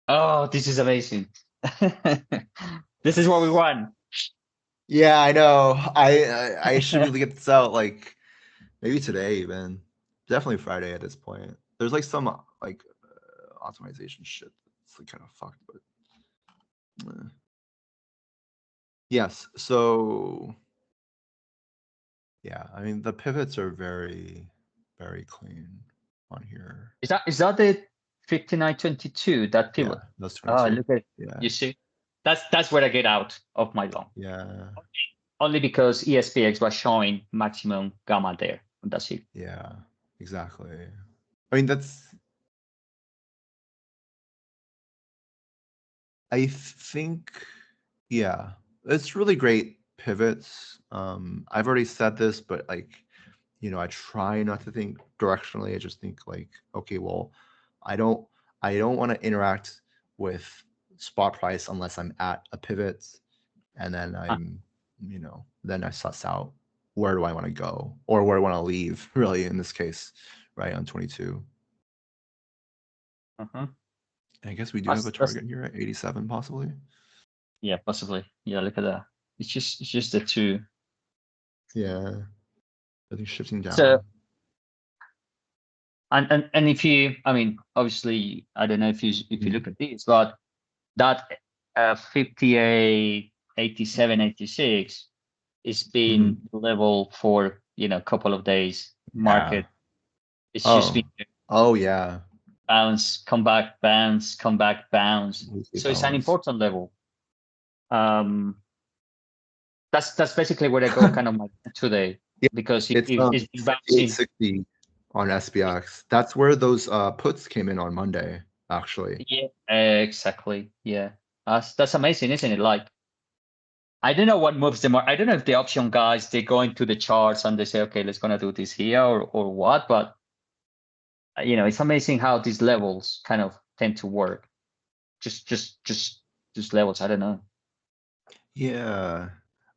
Oh, this is amazing. This is what we want. Yeah, I know. I should be able to get this out like maybe today even. Definitely Friday at this point. There's like some like optimization shit that's like kind of fucked, but yes. So yeah, I mean the pivots are very clean on here. Is that the 5922, that Yeah, pivot? that's Oh, 22. look at, Yeah, you see, that's where I get out of my long. yeah, Only because ESPX was showing maximum gamma there. And that's it. yeah, exactly. I mean that's I think, yeah, it's really great pivots. I've already said this, but like, I try not to think directionally. I just think like, okay, well, I don't, I don't want to interact with spot price unless I'm at a pivot, and then Ah, then I suss out where do I want to go or where I want to leave. Really, in this case, right on 22. uh-huh. And I guess we do have a That's target here at 87, possibly. yeah, possibly. Yeah, look at that. It's just the two. Yeah, I think shifting So down. and if you, I mean, obviously, I don't know if you Mhm. look at this, but that 58, 87, 86 is been Mhm. level for a couple of days. Yeah. Market, it's just been Oh. Oh, yeah. bounce, come back, bounce, come back, bounce. Weekly So it's an balance. important level. Um, that's basically where I go kind of like today, Yeah, because it's it's been bouncing. 58.60 on SPX. That's where those puts came in on Monday, actually. Yeah, exactly. Yeah, that's amazing, isn't it? Like, I don't know what moves them. I don't know if the option guys, they go into the charts and they say, okay, let's gonna do this here or what. But it's amazing how these levels kind of tend to work. Just levels. I don't know. Yeah.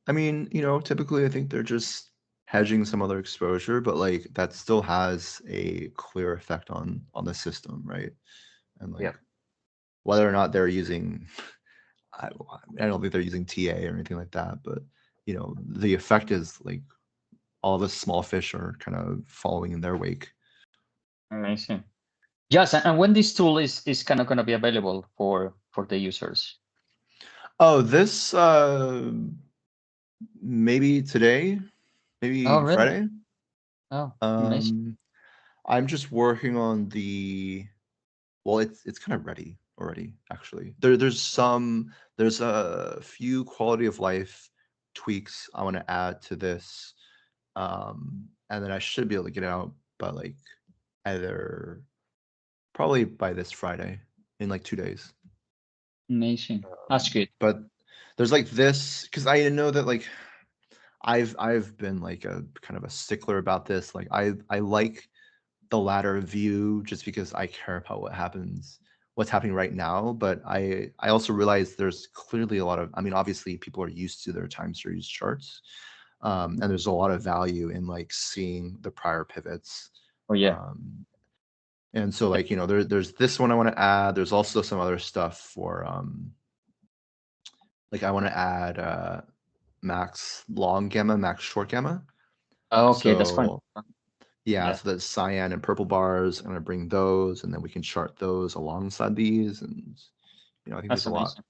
I mean, typically I think they're just hedging some other exposure, but like that still has a clear effect on the system, right? And Yeah. like whether or not they're using I, I don't think they're using TA or anything like that, but the effect is like all the small fish are kind of following in their wake. Amazing. Yes, and when this tool is kind of going to be available for the users. Oh, this maybe today, Oh, maybe really? Friday. Oh, amazing. Um, I'm just working on the. Well, it's kind of ready already. Actually, there's a few quality of life tweaks I want to add to this, and then I should be able to get it out, but like either probably by this Friday in like 2 days. Amazing. That's good. But there's like this because I know that like I've been like a kind of a stickler about this. Like I like the latter view just because I care about what's happening right now. But I also realize there's clearly a lot of, I mean, obviously people are used to their time series charts. And there's a lot of value in like seeing the prior pivots. Oh, yeah. Um, and so like, there's this one I want to add. There's also some other stuff for like I want to add max long gamma, max short gamma. Oh, okay, that's fine. So yeah, Yeah, so the cyan and purple bars, I'm gonna bring those, and then we can chart those alongside these, and I think there's that's a lot amazing.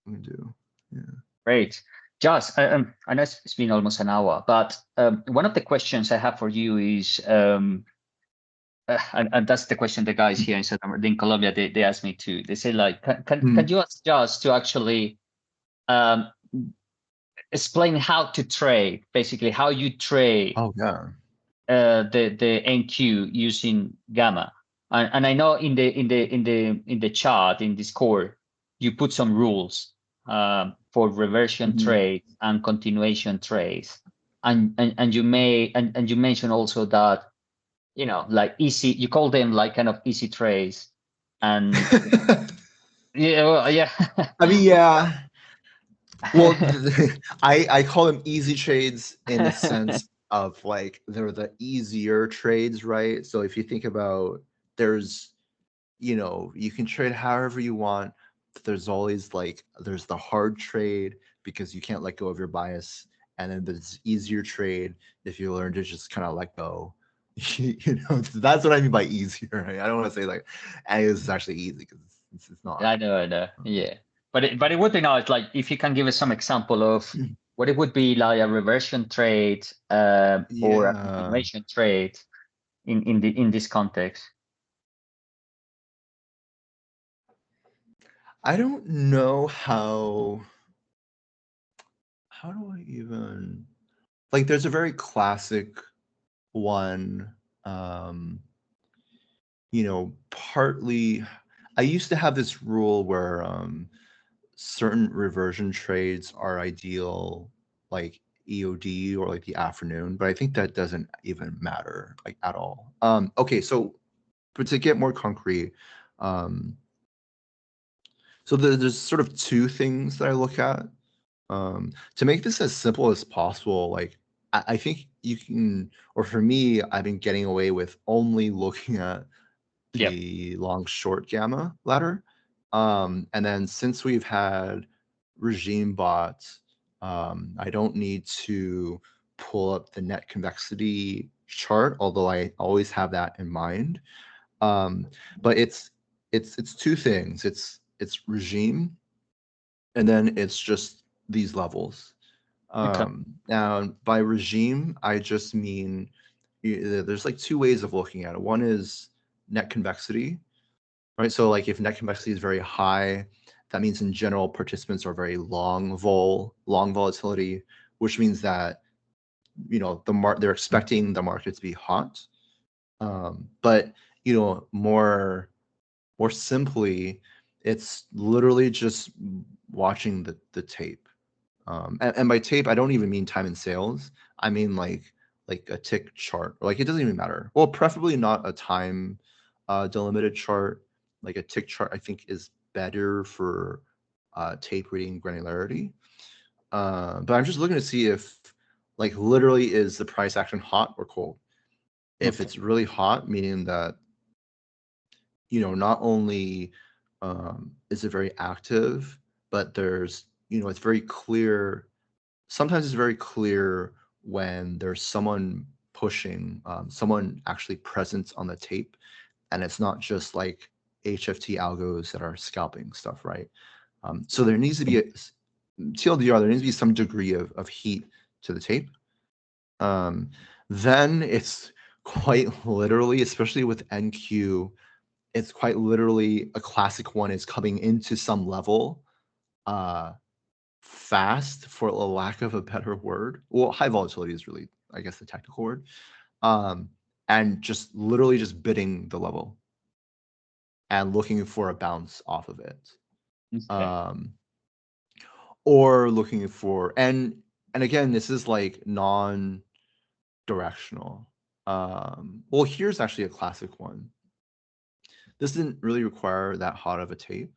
we can do. Yeah. Great. Josh, I know it's been almost an hour, but one of the questions I have for you is, and that's the question the guys here in Colombia, they asked me to, they say like, can Mhm. you ask Josh to actually um, explain how to trade, basically how you trade Oh yeah. the NQ using gamma. And I know in the chart in Discord, you put some rules for reversion Mhm. trades and continuation trades. And you mentioned also that, like easy, you call them like kind of easy trades. And yeah, well, yeah. I mean, yeah. Well, I call them easy trades in the sense of like they're the easier trades, right? So if you think about there's you can trade however you want. There's always like there's the hard trade because you can't let go of your bias, and then there's easier trade if you learn to just kind of let go. That's what I mean by easier. Right? I don't want to say like, it's actually easy because it's not. I know, yeah. But it would be nice, like if you can give us some example of what it would be like a reversion trade or a Yeah, continuation trade in this context. I don't know how do I even like there's a very classic one, partly I used to have this rule where certain reversion trades are ideal like EOD or like the afternoon, but I think that doesn't even matter like at all. Okay, so but to get more concrete, um so there's sort of two things that I look at. To make this as simple as possible, like I think you can, or for me, I've been getting away with only looking at Yep. the long short gamma ladder. And then since we've had regime bots, I don't need to pull up the net convexity chart, although I always have that in mind. But it's two things. It's regime, and then it's just these levels. Okay. Now, by regime, I just mean there's like two ways of looking at it. One is net convexity, right? So, like, if net convexity is very high, that means in general participants are very long volatility, which means that they're expecting the market to be hot. But more simply, it's literally just watching the tape. And by tape, I don't even mean time and sales. I mean like a tick chart. Like it doesn't even matter. Well, preferably not a time delimited chart. Like a tick chart, I think is better for tape reading granularity. But I'm just looking to see if like literally is the price action hot or cold. If Okay. it's really hot, meaning that not only is it very active, but there's it's very clear. Sometimes it's very clear when there's someone pushing, someone actually present on the tape, and it's not just like HFT algos that are scalping stuff, right? So there needs to be TLDR. There needs to be some degree of heat to the tape. Then it's quite literally, especially with NQ, it's quite literally a classic one is coming into some level uh, fast, for a lack of a better word. Well, high volatility is really, I guess, the technical word. Um, and just literally just bidding the level and looking for a bounce off of it. Okay. Um, or looking for and again, this is like non-directional. Well, here's actually a classic one. This didn't really require that hot of a tape.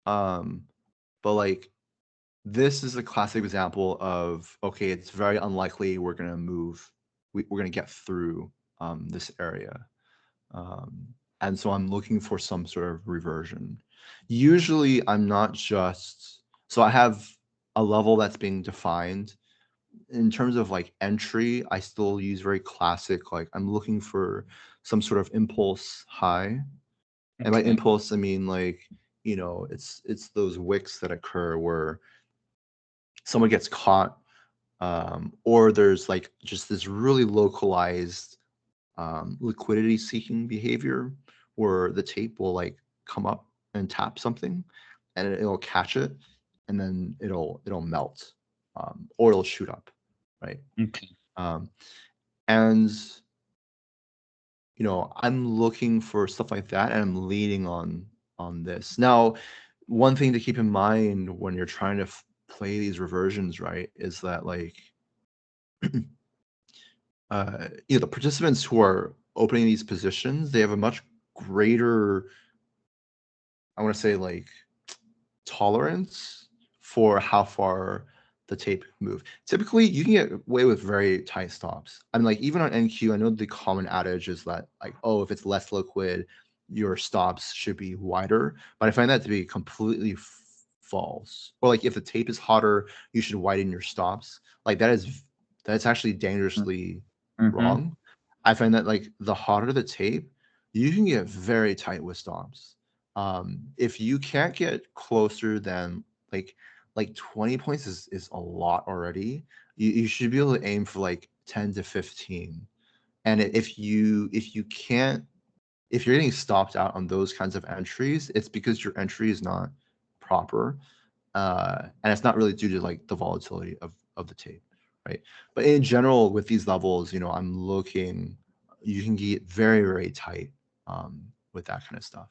But like this is a classic example of okay, it's very unlikely we're gonna move. We're gonna get through this area, and so I'm looking for some sort of reversion. Usually, I'm not just so I have a level that's being defined. In terms of like entry, I still use very classic. Like I'm looking for some sort of impulse high, and by Okay. impulse I mean like it's those wicks that occur where someone gets caught, or there's like just this really localized liquidity seeking behavior where the tape will like come up and tap something and it'll catch it and then it'll melt, or it'll shoot up, right? Okay. um, and I'm looking for stuff like that and I'm leaning on this. Now, one thing to keep in mind when you're trying to play these reversions, right, is that like the participants who are opening these positions, they have a much greater, I want to say, like tolerance for how far the tape can move. Typically, you can get away with very tight stops. I mean, like even on NQ, I know the common adage is that like, oh, if it's less liquid, your stops should be wider, but I find that to be completely false. Or like if the tape is hotter, you should widen your stops. Like that's actually dangerously Mm-hmm. wrong. I find that like the hotter the tape, you can get very tight with stops. If you can't get closer than like 20 points is a lot already. You should be able to aim for like 10 to 15. And if you can't, if you're getting stopped out on those kinds of entries, it's because your entry is not proper, and it's not really due to like the volatility of the tape, right? But in general, with these levels, I'm looking, you can get very very tight with that kind of stuff.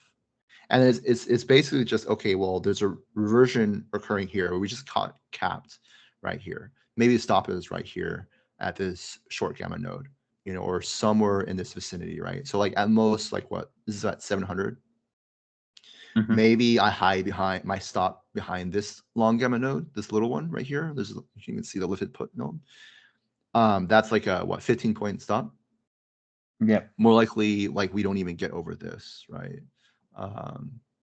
And it's basically just, okay, well, there's a reversion occurring here where we just caught capped right here. Maybe the stop is right here at this short gamma node, or somewhere in this vicinity, right? So like at most, like what, this is at 700. Mm-hmm. Maybe I hide behind my stop behind this long gamma node, this little one right here. You can see the lifted put node. That's like a 15-point stop. Yeah. More likely, like we don't even get over this, right?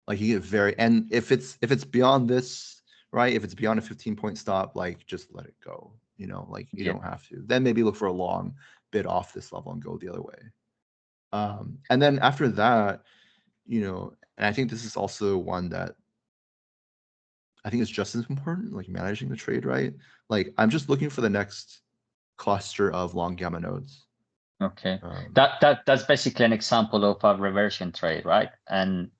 Like you get and if it's beyond this, right? If it's beyond a 15-point stop, like just let it go. Like you Yeah. don't have to. Then maybe look for a long bid off this level and go the other way. And then after that, and I think this is also one that I think is just as important, like managing the trade, right? Like I'm just looking for the next cluster of long gamma nodes. Okay. That's basically an example of a reversion trade, right? And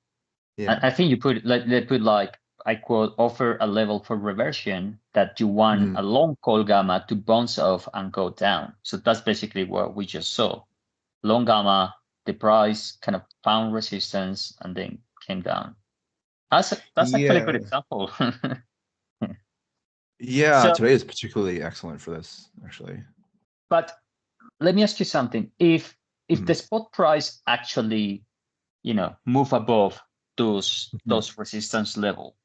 Yeah. I think you put they put like, I quote, offer a level for reversion that you want a long call gamma to bounce off and go down. So that's basically what we just saw. Long gamma, the price kind of found resistance and then came down. That's actually a good Yeah. example. Yeah, So, today is particularly excellent for this, actually. but let me ask you something. If the Mhm. spot price actually, move above those Mhm. resistance level,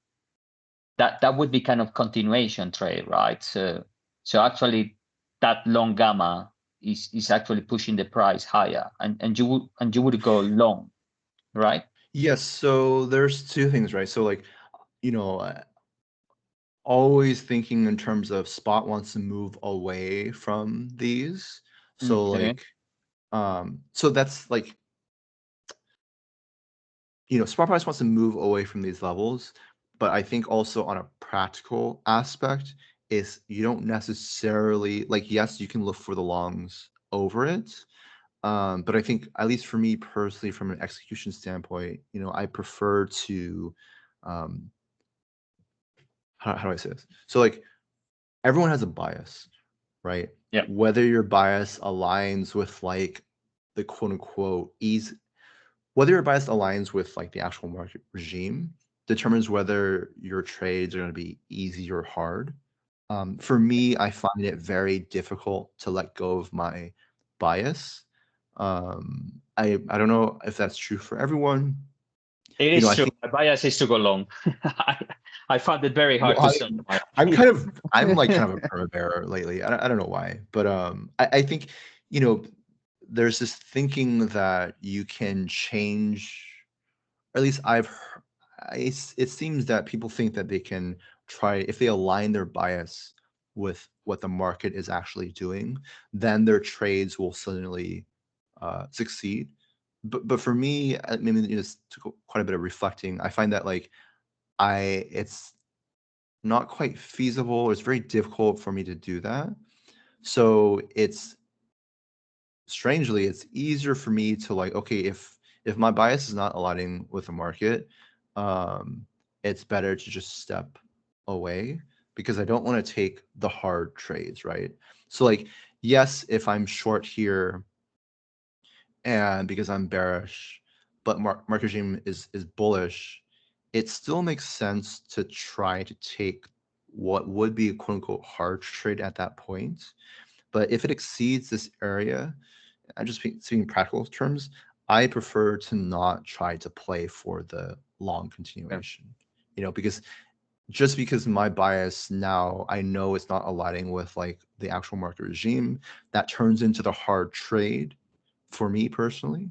that would be kind of continuation trade, right? So actually that long gamma is actually pushing the price higher, and you would go long, right? Yes, so there's two things, right? So like, always thinking in terms of spot wants to move away from these. So Okay. like, so that's like, spot price wants to move away from these levels, but I think also on a practical aspect is you don't necessarily, like, yes, you can look for the longs over it. But I think, at least for me personally, from an execution standpoint, I prefer to, um, how do I say this? So like everyone has a bias, right? Yeah. Whether your bias aligns with like the quote unquote ease, whether your bias aligns with like the actual market regime determines whether your trades are going to be easy or hard. For me, I find it very difficult to let go of my bias. I don't know if that's true for everyone. It is I true. think, My bias is to go long. I found it very hard well, to sell my. I'm like kind of a perma bearer lately. I don't know why, but I think, you know, there's this thinking that you can change, or at least it seems that people think that they can try, if they align their bias with what the market is actually doing, then their trades will suddenly succeed. But for me, maybe it took quite a bit of reflecting. I find that like it's not quite feasible. It's very difficult for me to do that. So it's easier for me to like, okay, if my bias is not aligning with the market, um it's better to just step away because I don't want to take the hard trades, right? So like, yes, if I'm short here and because I'm bearish, but market regime is bullish, it still makes sense to try to take what would be a quote unquote hard trade at that point. But if it exceeds this area, I'm just speaking practical terms, I prefer to not try to play for the long continuation. Because just because my bias now, I know it's not aligning with like the actual market regime, that turns into the hard trade for me personally.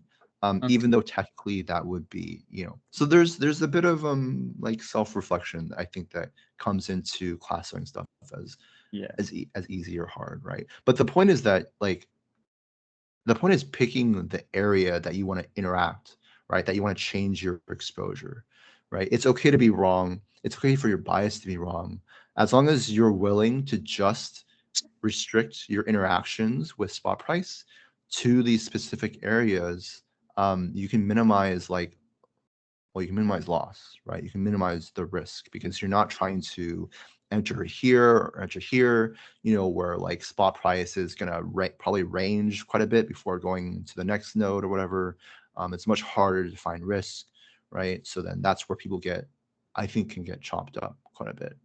Even though technically that would be, so there's a bit of like self-reflection I think that comes into classifying stuff Yeah. as easy or hard, right? But the point is that like the point is picking the area that you want to interact, right? That you want to change your exposure, right? It's okay to be wrong. It's okay for your bias to be wrong, as long as you're willing to just restrict your interactions with spot price to these specific areas. You can minimize you can minimize loss, right? You can minimize the risk because you're not trying to enter here or enter here, where like spot price is going to probably range quite a bit before going to the next node or whatever. It's much harder to find risk, right? So then that's where people I think, can get chopped up quite a bit.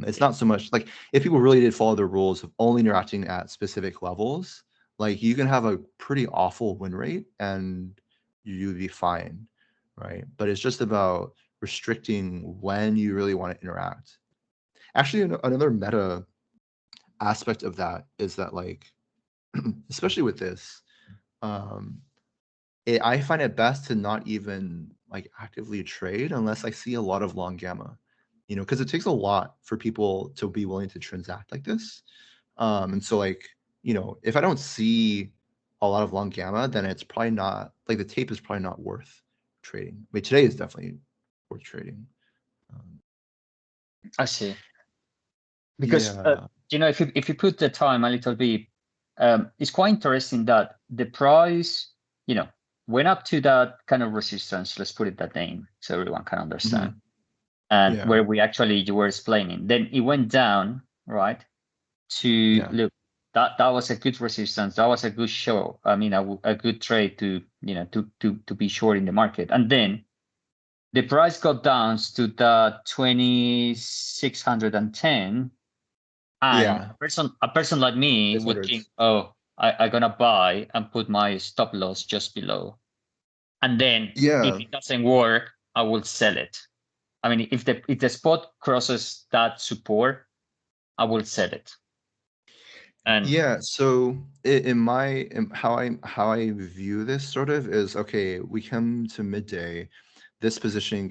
It's not so much like if people really did follow the rules of only interacting at specific levels, like you can have a pretty awful win rate and you'd be fine, right? But it's just about restricting when you really want to interact. Actually, another meta aspect of that is that like, especially with this, I find it best to not even like actively trade unless I see a lot of long gamma, because it takes a lot for people to be willing to transact like this. And so like, if I don't see a lot of long gamma, then it's probably not like the tape is probably not worth trading. I mean, today is definitely worth trading. I see. Because Yeah. if you put the time a little bit, it's quite interesting that the price, went up to that kind of resistance. Let's put it that name so everyone can understand. Mhm. And Yeah. where you were explaining, then it went down, right? To look, that was a good resistance. That was a good show. I mean, a good trade to to be short in the market. And then the price got down to the 2610. And Yeah. a person like me It's would think, hundreds. oh, I'm gonna buy and put my stop loss just below. And then if Yeah. it doesn't work, I will sell it. I mean, if the spot crosses that support, I will sell it. And Yeah, so how I view this sort of is, okay, we come to midday, this position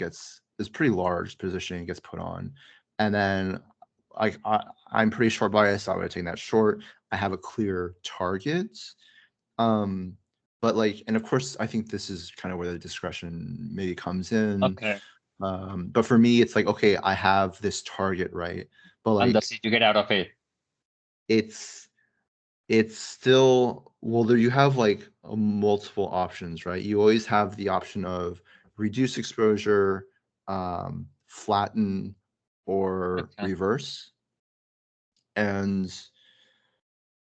is pretty large position gets put on, and then I'm pretty short biased, so I would have taken that short. I have a clear target. Um, but like, and of course I think this is kind of where the discretion maybe comes in. okay, But for me, it's like, okay, I have this target, right? But and like that's it. You get out of it. it's still, well, there you have like multiple options, right? You always have the option of reduce exposure, flatten, or Okay. reverse. And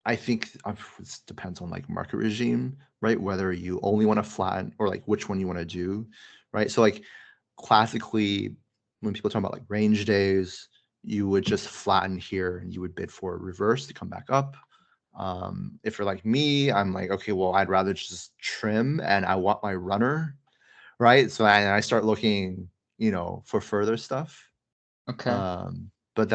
I think it depends on like market regime, right? Whether you only want to flatten or like which one you want to do, right? So like classically, when people talk about like range days, you would just flatten here and you would bid for a reverse to come back up. If you're like me, I'm like, okay, well, I'd rather just trim and I want my runner, right? So I start looking, for further stuff. Okay. But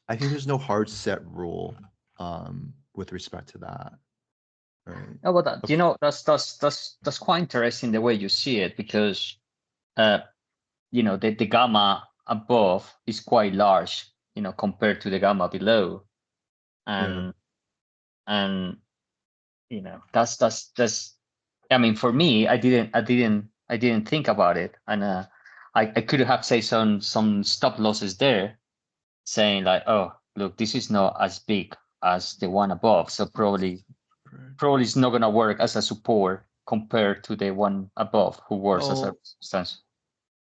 I think there's no hard set rule with respect to that, right? No, but that's quite interesting the way you see it, because the gamma above is quite large, compared to the gamma below. Yeah. And that's I mean, for me, I didn't think about it. And I could have said some stop losses there, saying like, oh, look, this is not as big as the one above, so probably it's not gonna work as a support compared to the one above, who works as a resistance.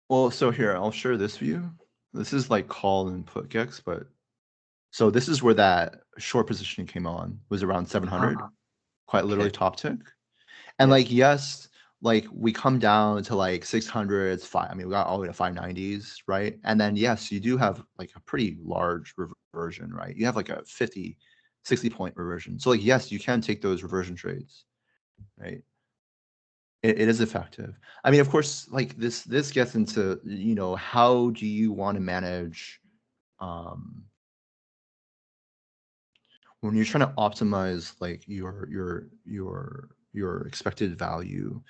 Well, so here, I'll share this view. This is like call and put Gex, but so this is where that short position came on, was around 700, quite literally Okay. top tick. And Yeah. like, yes, like we come down to like 600s, I mean, we got all the way to 590s, right? And then yes, you do have like a pretty large reversion, right? You have like a 50, 60 point reversion. So like, yes, you can take those reversion trades, right? It is effective. I mean, of course, like this gets into, how do you want to manage when you're trying to optimize like your your expected value.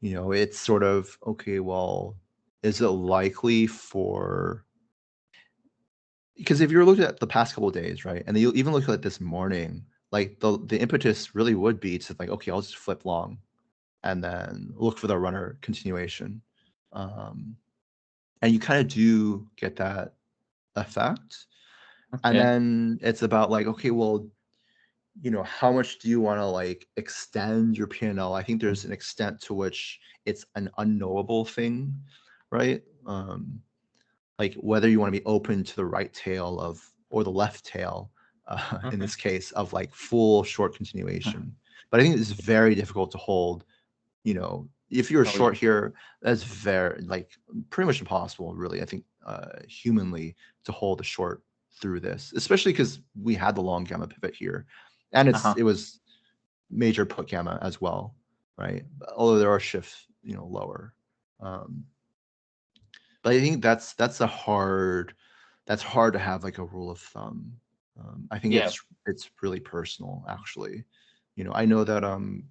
You know, it's sort of okay, well, is it likely for, because if you're looking at the past couple of days, right, and then you even look at this morning, like the impetus really would be to like, okay, I'll just flip long and then look for the runner continuation. Um, and you kind of do get that effect. And Okay. then it's about like, okay, well, you know, how much do you want to like extend your P&L? I think there's an extent to which it's an unknowable thing, right? Like whether you want to be open to the right tail of or the left tail, in Okay. this case, of like full short continuation. But I think it's very difficult to hold. You know, if you're Oh yeah. short here, that's very like pretty much impossible, really. I think humanly to hold a short through this, especially because we had the long gamma pivot here, and Uh-huh. it was major put gamma as well, right? Although there are shifts, you know, lower. Um, but I think that's hard to have like a rule of thumb. I think Yeah. it's really personal, actually. You know, I know that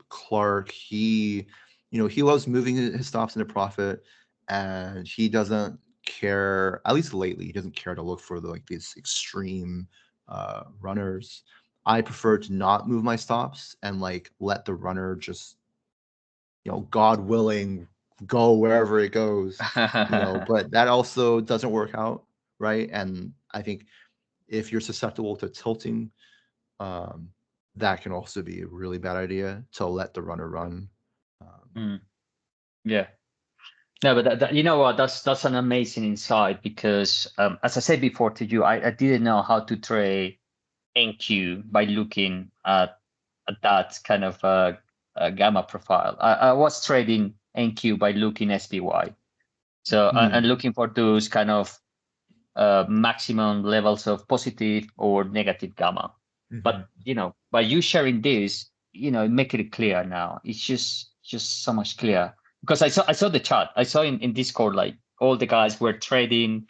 Clark, he, you know, he loves moving his stops into profit, and he doesn't care, at least lately, he doesn't care to look for the like these extreme runners. I prefer to not move my stops and like let the runner just, you know, God willing, go wherever it goes, you know, but that also doesn't work out, right? And I think if you're susceptible to tilting, um, that can also be a really bad idea to let the runner run. Mm, yeah. No, but you know what? That's an amazing insight because, as I said before to you, I didn't know how to trade NQ by looking at that kind of gamma profile. I was trading NQ by looking SPY, so and Mm, looking for those kind of maximum levels of positive or negative gamma. mhm. But you know, by you sharing this, you know, make it clear now. It's just so much clear because I saw the chart. I saw in Discord like all the guys were trading,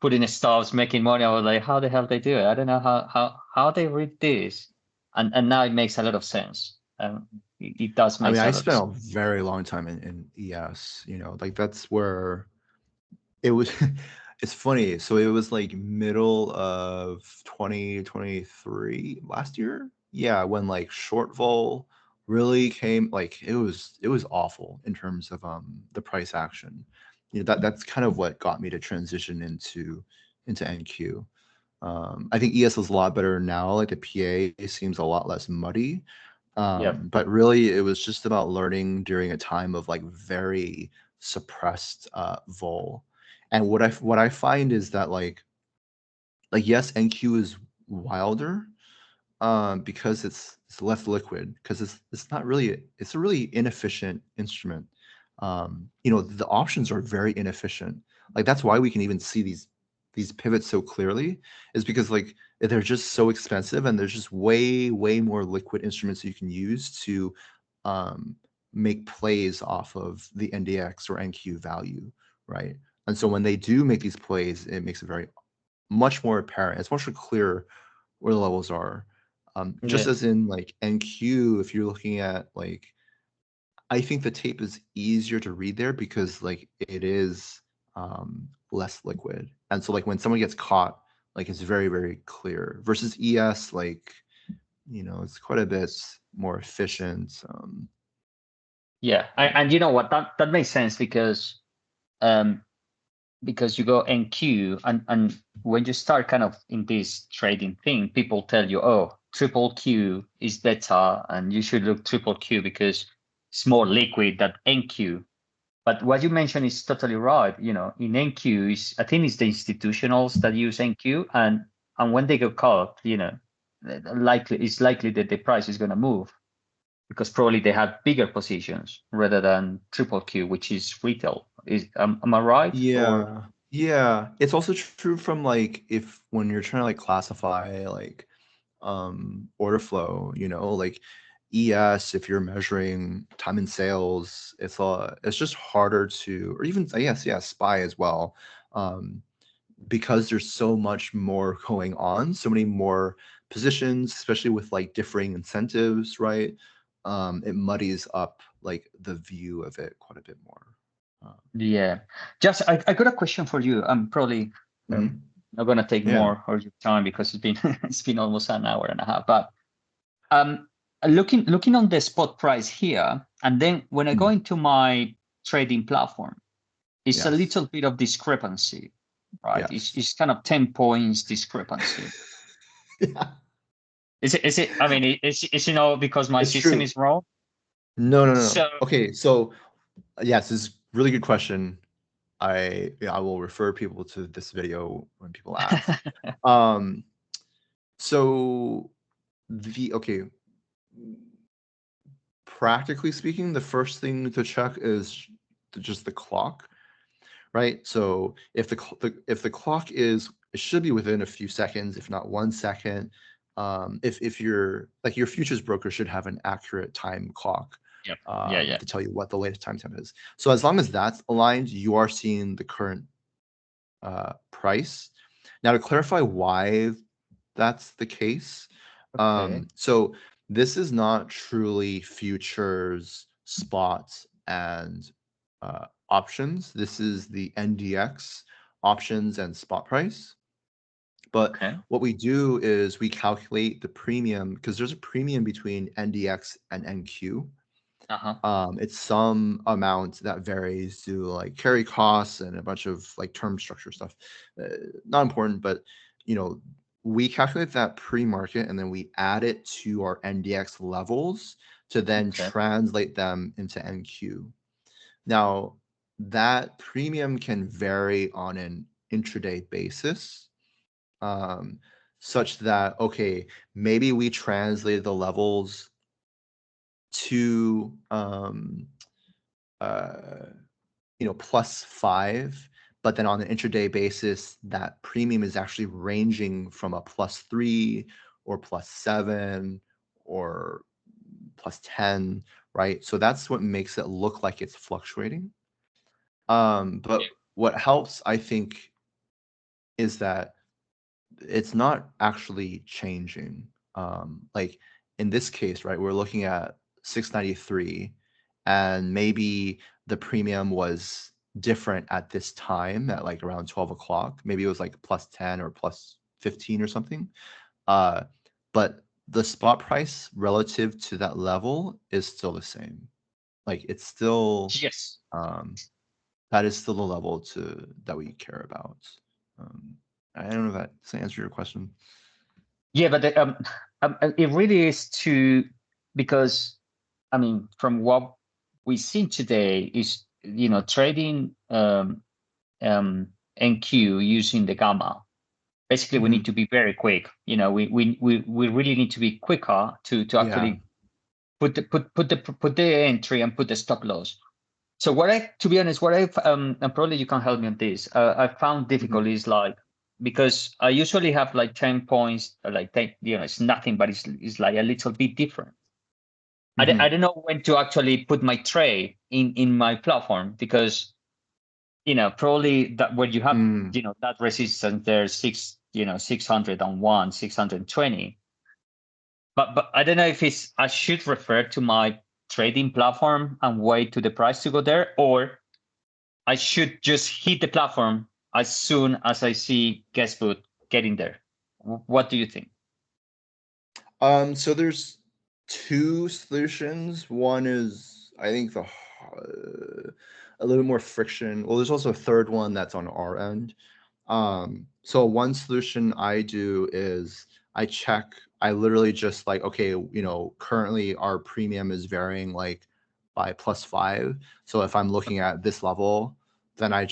putting stops, making money. I was like, how the hell they do it? I don't know how they read this, and now it makes a lot of sense. It does I make mean, a I lot of spent sense. a very long time in ES, you know, like that's where it was. It's funny. So it was like middle of 2023 last year. Yeah, when like short vol really came, like it was awful in terms of the price action. You know, that's kind of what got me to transition into NQ. I think ES is a lot better now. Like the PA seems a lot less muddy. Yeah, But really, it was just about learning during a time of like very suppressed vol. And what I find is that like yes, NQ is wilder, because it's less liquid, because it's not really, it's a really inefficient instrument. You know, the options are very inefficient. Like that's why we can even see these pivots so clearly, is because like they're just so expensive, and there's just way more liquid instruments you can use to um, make plays off of the NDX or NQ value, right? And so when they do make these plays, it makes it very much more apparent. It's much clearer where the levels are. Just yeah, as in like NQ, if you're looking at like, I think the tape is easier to read there because like it is less liquid. And so like when someone gets caught, like it's very clear versus ES, like, you know, it's quite a bit more efficient. yeah. And you know what? That makes sense um, because you go NQ and when you start kind of in this trading thing, people tell you, oh, triple Q is better and you should look triple Q because it's more liquid than NQ. But what you mentioned is totally right. You know, in NQ is I think it's the institutionals that use NQ and when they get caught, you know, it's likely that the price is going to move because probably they have bigger positions rather than triple Q, which is retail. Am I right? Or Yeah. It's also true from like if when you're trying to like classify like order flow, you know, like ES, if you're measuring time in sales, it's just harder to, or even I guess, yeah, SPY as well. Um, because there's so much more going on, so many more positions, especially with like differing incentives, right? it muddies up like the view of it quite a bit more. Yeah, just I got a question for you. I'm probably not gonna take more of your time because it's been it's been almost an hour and a half. But looking on the spot price here, and then when I go into my trading platform, it's a little bit of discrepancy, right? It's kind of 10 points discrepancy. Yeah. Is it? I mean, is because my It's system true. is wrong? No. So Okay, so yes, this is a really good question. I will refer people to this video when people ask. So practically speaking, the first thing to check is just the clock, right? So if the clock is, it should be within a few seconds, if not 1 second. If you're like, your futures broker should have an accurate time clock. Yep. To tell you what the latest time temp is. So as long as that's aligned, you are seeing the current price. Now, to clarify why that's the case, Okay. so this is not truly futures, spots, and options. This is the NDX options and spot price. But what we do is we calculate the premium, because there's a premium between NDX and NQ. It's some amount that varies to like carry costs and a bunch of like term structure stuff. Not important, but we calculate that pre-market and then we add it to our NDX levels to then translate them into NQ. Now, that premium can vary on an intraday basis, such that, okay, maybe we translated the levels to +5, but then on an intraday basis, that premium is actually ranging from a +3 or +7 or +10, right? So that's what makes it look like it's fluctuating. But what helps, I think, is that it's not actually changing. Like in this case, right, we're looking at 693, and maybe the premium was different at this time at like around 12 o'clock. Maybe it was like +10 or +15 or something. But the spot price relative to that level is still the same. Like it's still, that is still the level that we care about. I don't know if that does that answer your question. Yeah, but it really is because I mean, from what we see today is trading NQ using the gamma. Basically, we need to be very quick. We really need to be quicker to actually put the entry and put the stop loss. So to be honest, what I've and probably you can help me on this. I found difficult is like, because I usually have like 10 points, like it's nothing, but it's like a little bit different. I don't know when to actually put my trade in my platform, because probably that when you have that resistance there, 601, 620. But I don't know if I should refer to my trading platform and wait to the price to go there, or I should just hit the platform as soon as I see Gexbot getting there. What do you think? So there's two solutions. One is, I think, a little more friction. Well, there's also a third one that's on our end. So one solution I do is I literally just like, okay, currently our premium is varying like by +5. So if I'm looking at this level, then I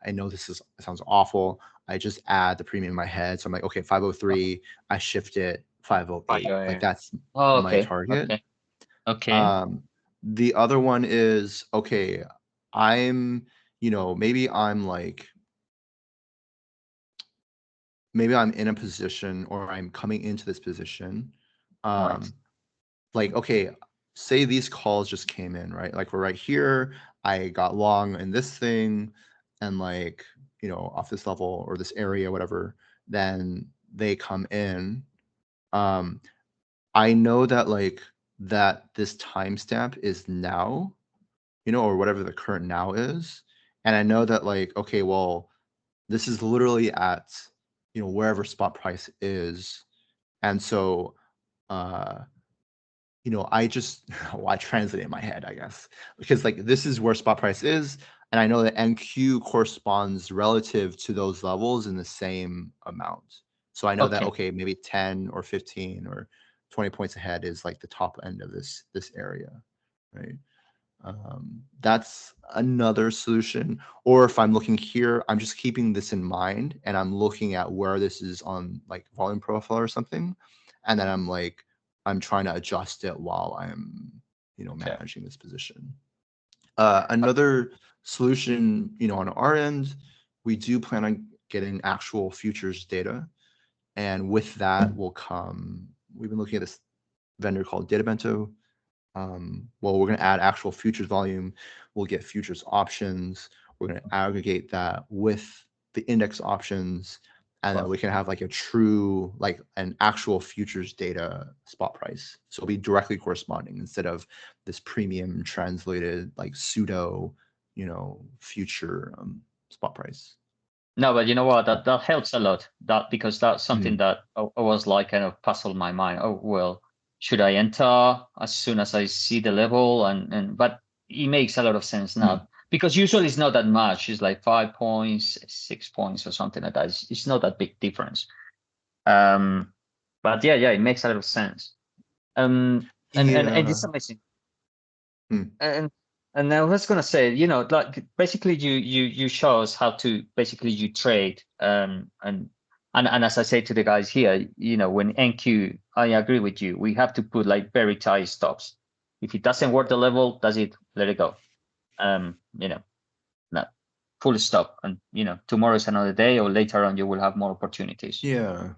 know sounds awful. I just add the premium in my head. So I'm like, okay, 503, I shift it 508. Like that's my target. Okay. The other one is, okay, maybe I'm in a position, or I'm coming into this position. Like, okay, say these calls just came in, right? Like we're right here. I got long in this thing, and like, off this level or this area, whatever, then they come in. I know that like that this timestamp is now, or whatever the current now is. And I know that like, okay, well, this is literally at, wherever spot price is. And so, uh, I just, well, I translate it in my head, I guess, because like this is where spot price is. And I know that NQ corresponds relative to those levels in the same amount. So I know that, Okay. okay, maybe 10 or 15 or 20 points ahead is like the top end of this area, right? That's another solution. Or if I'm looking here, I'm just keeping this in mind and I'm looking at where this is on like volume profile or something. And then I'm trying to adjust it while I'm, Okay. managing this position. Another solution, on our end, we do plan on getting actual futures data. And with that will come, we've been looking at this vendor called Databento. Well, we're going to add actual futures volume. We'll get futures options. We're going to aggregate that with the index options. And then Wow. we can have like a true, like an actual futures data spot price. So it'll be directly corresponding instead of this premium translated like pseudo, future spot price. No, but you know what? That helps a lot. That because that's something Mhm. that I was like kind of puzzled my mind. Oh well, should I enter as soon as I see the level? But it makes a lot of sense Mhm. now because usually it's not that much. It's like 5 points, 6 points, or something like that. It's not that big difference. But yeah, it makes a lot of sense. And Yeah. it's amazing. Mm. And I was gonna say, like basically you show us how to basically you trade. And as I say to the guys here, when NQ, I agree with you. We have to put like very tight stops. If it doesn't work the level, does it? Let it go. No, full stop. And tomorrow is another day, or later on you will have more opportunities. Yeah.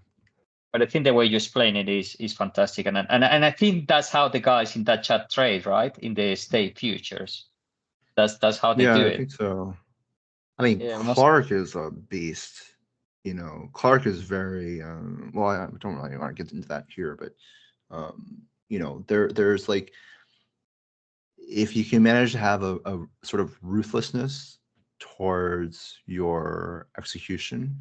But I think the way you explain it is fantastic, and I think that's how the guys in that chat trade, right? In the state futures. That's how they Yeah, do I it. think so. I mean, Yeah, Clark is a beast. Clark is very well. I don't really want to get into that here, but there's like if you can manage to have a sort of ruthlessness towards your execution,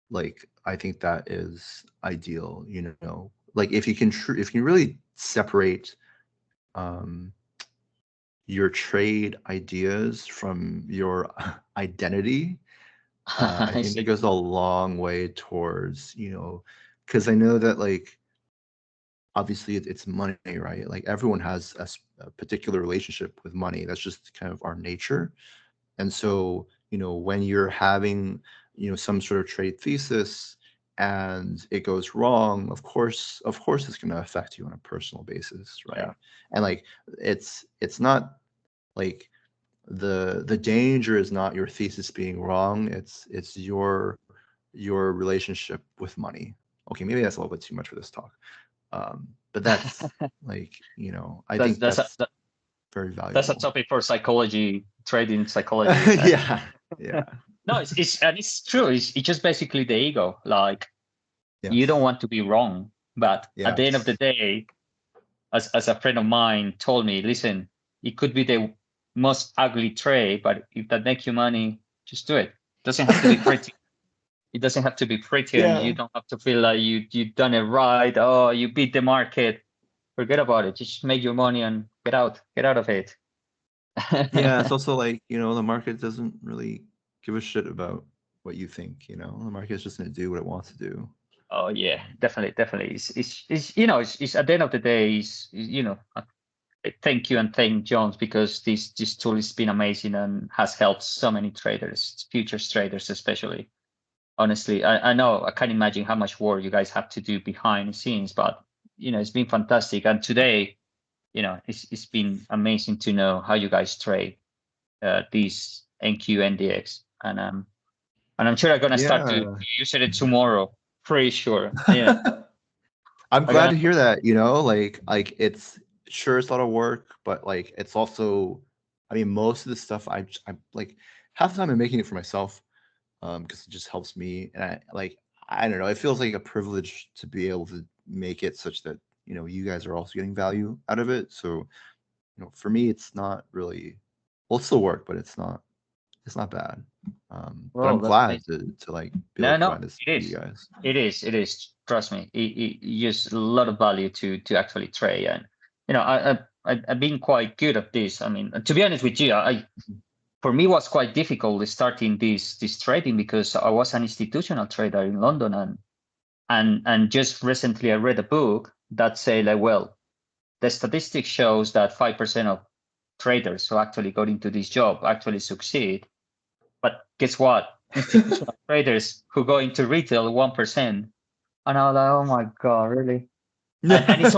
like I think that is ideal. Like if you can if you can really separate um your trade ideas from your identity, I I think that see. goes a long way towards, because I know that like obviously it's money, right? Like everyone has a particular relationship with money. That's just kind of our nature. And so, when you're having, some sort of trade thesis and it goes wrong, of course it's going to affect you on a personal basis, Yeah. right? And like it's not like the danger is not your thesis being wrong, it's your relationship with money. Okay, maybe that's a little bit too much for this talk, but that's like, I that's think that's a that's very that's a valuable. topic for psychology, trading psychology. Yeah, yeah, No, it's true. It's just basically the ego. Like you don't yes, want to be wrong, but at the end of the yes, day, as a friend of mine told me, listen, it could be the most ugly trade, but if that makes you money, just do it. Doesn't have to be pretty. It doesn't have to be pretty, and you yeah, don't have to feel like you've done it right. Oh, you beat the market. Forget about it. Just make your money and get out of it. yeah. It's also like, the market doesn't really give a shit about what you think. The market's just going to do what it wants to do. Oh yeah, definitely. It's at the end of the day, thank you and thank Jones because this tool has been amazing and has helped so many traders, futures traders especially. Honestly, I know I can't imagine how much work you guys have to do behind the scenes, but it's been fantastic. And today, it's been amazing to know how you guys trade these NQ NDX, and I'm sure I'm gonna start to Yeah. use it tomorrow. Pretty sure. Yeah, I'm I'm glad gonna. to hear that, like it's sure it's a lot of work, but like it's also, I mean, most of the stuff I like half the time I'm making it for myself, because it just helps me. And I don't know, it feels like a privilege to be able to make it such that you guys are also getting value out of it. So, for me, it's not really, well, it'll still work, but it's not bad. But I'm Well, that's glad amazing. to like be able No, to no, provide this it to you is. guys. It is. It is. Trust me. It use a lot of value to actually trade, and I've been quite good at this. I mean, to be honest with you, for me was quite difficult starting this trading because I was an institutional trader in London, and just recently I read a book that say like, well, the statistics shows that 5% of traders who actually got into this job actually succeed. But guess what? Institutional traders who go into retail 1%. And I was like, oh my God, really? And it's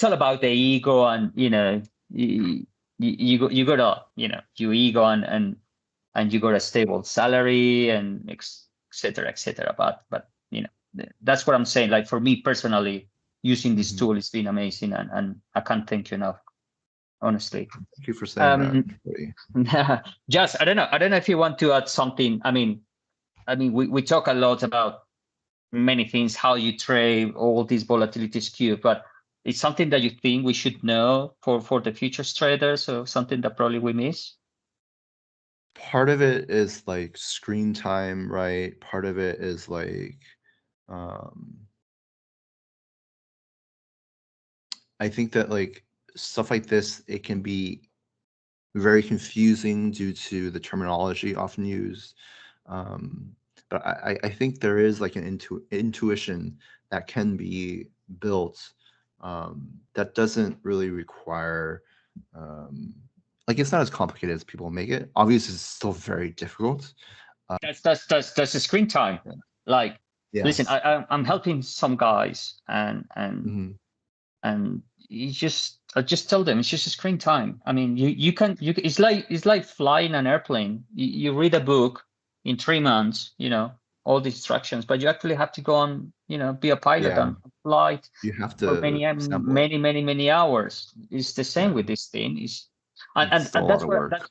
all about the ego, and you gotta, your ego, and you got a stable salary, and et cetera, et cetera. But that's what I'm saying. Like for me personally, using this tool has been amazing, and I can't thank you enough, honestly. Thank you for saying that, Fredy. Just I don't know if you want to add something. I mean, we talk a lot about many things, how you trade, all these volatility skew, but it's something that you think we should know for the futures traders, or something that probably we miss? Part of it is like screen time, right? Part of it is like, I think that like stuff like this, it can be very confusing due to the terminology often used. But I think there is like an intuition that can be built, that doesn't really require, like it's not as complicated as people make it. Obviously, it's still very difficult. That's the screen time. Like, listen, Yes. I'm helping some guys, and Mhm. I just tell them it's just a screen time. I mean, it's like flying an airplane. You read a book in 3 months, all the instructions, but you actually have to go on, be a pilot Yeah, and fly you have for to many, assemble it. many hours. It's the same Yeah, with this thing. it's still And a lot that's of where work.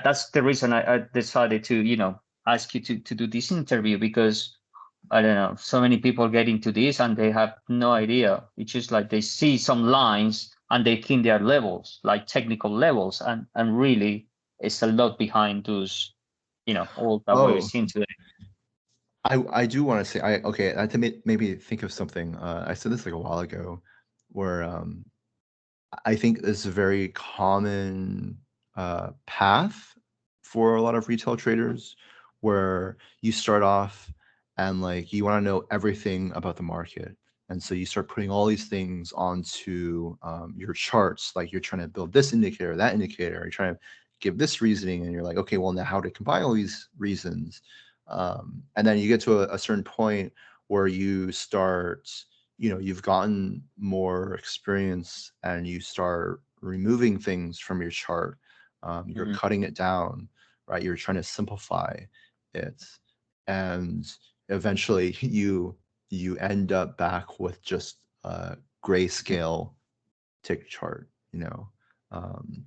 that's the reason I decided to, ask you to do this interview, because I don't know, so many people get into this and they have no idea. It's just like they see some lines and they think they are levels, like technical levels, and really it's a lot behind those, all that we're Oh, seeing today. I do want to say, okay, I had to maybe think of something. I said this like a while ago, where I think it's a very common path for a lot of retail traders, where you start off and like you want to know everything about the market. And so you start putting all these things onto your charts. Like you're trying to build this indicator, that indicator, you're trying to give this reasoning, and you're like, okay, well, now how to combine all these reasons. And then you get to a certain point where you start, you've gotten more experience and you start removing things from your chart. You're Mhm. cutting it down, right? You're trying to simplify it, and eventually you end up back with just a grayscale tick chart. Um,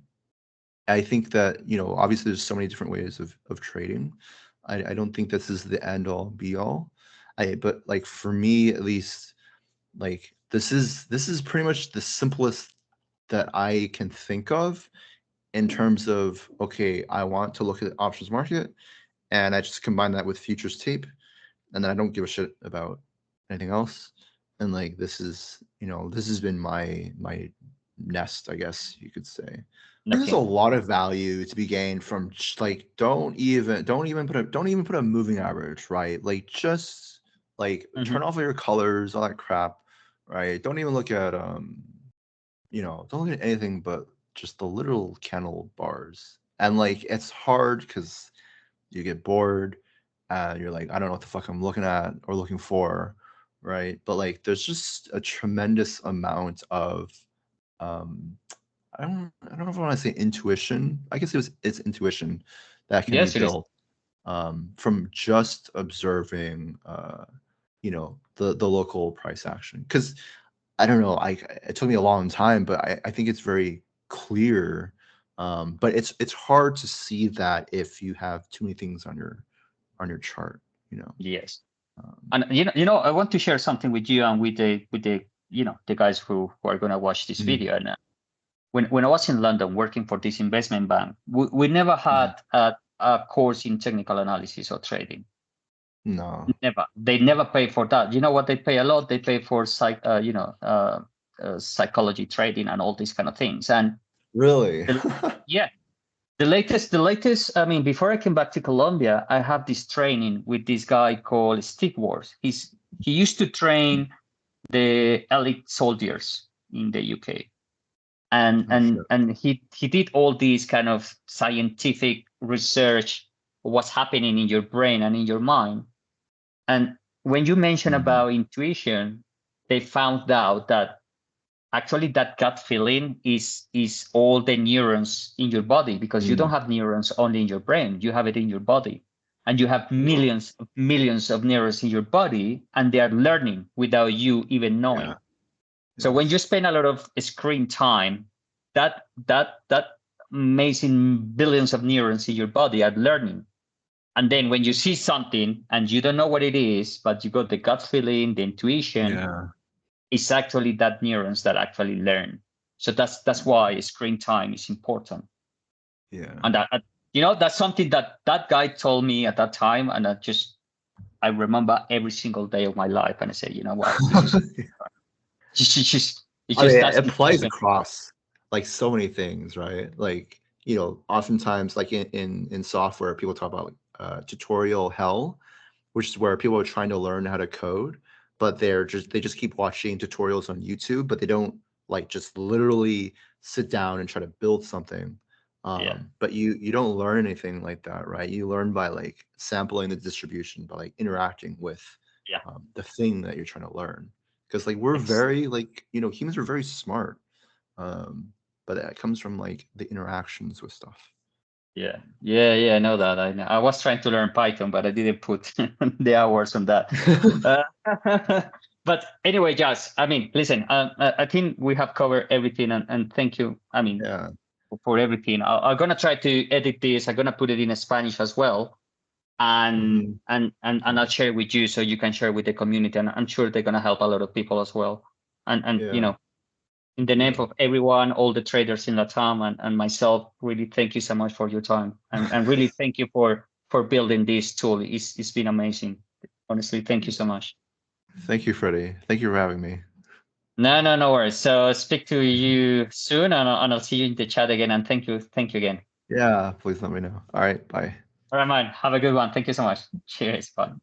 I think that, obviously there's so many different ways of trading. I don't think this is the end all be all. But like for me at least, like this is pretty much the simplest that I can think of in terms of, okay, I want to look at the options market and I just combine that with futures tape, and then I don't give a shit about anything else. And like this has been my nest, I guess you could say. There's a Nothing. lot of value to be gained from like don't even put a moving average, right? Like just like Mhm. turn off all your colors, all that crap, right? Don't even look at don't look at anything but just the literal candle bars. And like it's hard because you get bored and you're like, I don't know what the fuck I'm looking at or looking for, right? But like there's just a tremendous amount of um I don't know if I want to say intuition. I guess it's intuition that can be Yes, it is. built from just observing the local price action. Because I don't know, it took me a long time, but I think it's very clear. But it's hard to see that if you have too many things on your chart. Yes. Um, And I want to share something with you and with the the guys who are going to watch this Mhm. video. And when I was in London working for this investment bank, we never had a course in technical analysis or trading. No. Never. They never pay for that. You know what they pay a lot? They pay for psychology trading and all these kind of things. And Really? yeah, the latest. I mean, before I came back to Colombia, I have this training with this guy called Steve Wars. He used to train the elite soldiers in the UK, and Oh, shit. he did all these kind of scientific research, what's happening in your brain and in your mind. And when you mention about intuition, they found out that actually that gut feeling is all the neurons in your body, because you don't have neurons only in your brain, you have it in your body, and you have millions of neurons in your body, and they are learning without you even knowing. Yeah. So when you spend a lot of screen time, that amazing billions of neurons in your body are learning. And then when you see something and you don't know what it is, but you got the gut feeling, the intuition, it's actually that neurons that actually learn. So that's why screen time is important. Yeah. And that's something that guy told me at that time, and I remember every single day of my life. And I said, you know what, this is it applies across like so many things, right? Like, oftentimes like in software, people talk about tutorial hell, which is where people are trying to learn how to code, but they just keep watching tutorials on YouTube, but they don't like just literally sit down and try to build something. But you don't learn anything like that, right? You learn by like sampling the distribution, by like interacting with the thing that you're trying to learn. Because like we're very like, humans are very smart. But that comes from like the interactions with stuff. Yeah, I know that. I know. I was trying to learn Python, but I didn't put the hours on that. But anyway, Jass, I mean, listen, I think we have covered everything, and thank you. I mean, for everything. I'm gonna try to edit this. I'm gonna put it in Spanish as well, and I'll share it with you so you can share with the community. And I'm sure they're gonna help a lot of people as well. And in the name of everyone, all the traders in Latam and myself, really thank you so much for your time, and really thank you for building this tool. It's been amazing. Honestly, thank you so much. Thank you, Fredy. Thank you for having me. No worries. So speak to you soon, and I'll see you in the chat again. And thank you again. Yeah, please let me know. All right, bye. All right, man. Have a good one. Thank you so much. Cheers. Bye.